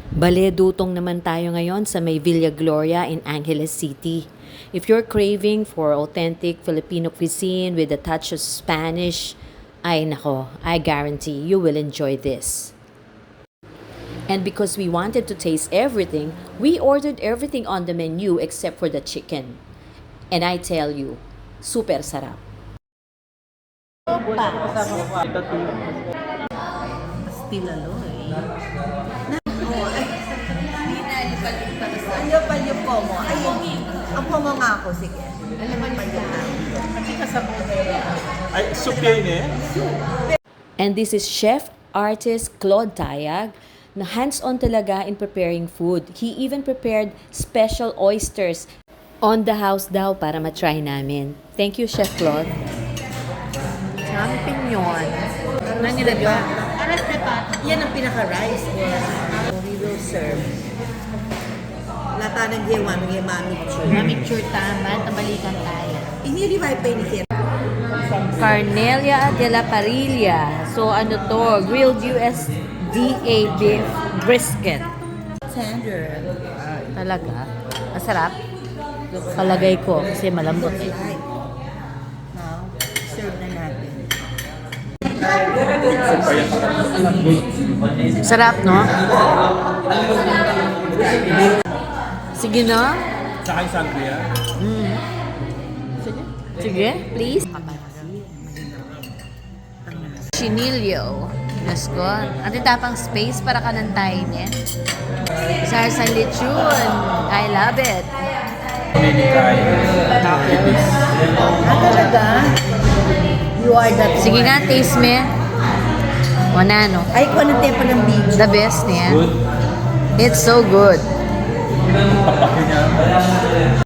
Bale Dutung naman tayo ngayon sa may Villa Gloria in Angeles City. If you're craving for authentic Filipino cuisine with a touch of Spanish, ay nako, I guarantee you will enjoy this. And because we wanted to taste everything, we ordered everything on the menu except for the chicken. And I tell you, super sarap. Pilalo eh. Ano pa yung pomo? Ayun, ang pomo nga ako, sige. Alam mo yung Ay, soup yun eh. And this is Chef Artist Claude Tayag na hands-on talaga in preparing food. He even prepared special oysters on the house daw para matry namin. Thank you, Chef Claude. champignon. Ano nilagay? Yan ang pinaka-rice. We will serve. Lata ng gewa, ng mamicture. Mamicture tama, tabalikan tayo. Ini-revive pa yun ni Carnelia de la Parilla. So ano to? Grilled USDA beef brisket. Tender. Talaga? Masarap? Palagay ko kasi malambot eh. Now, serve na natin. Sarap, no? Sige na. Tsaka yung sangria. Sige, please. Chinillo. Diyos ko. At tapang space para ka ng time eh. Sarsan lechon. I love it. Talaga? You are that Sige nga, taste me. Wala, no? Ay, kung anong tempo ng beach. The best niya. Good. It's so good.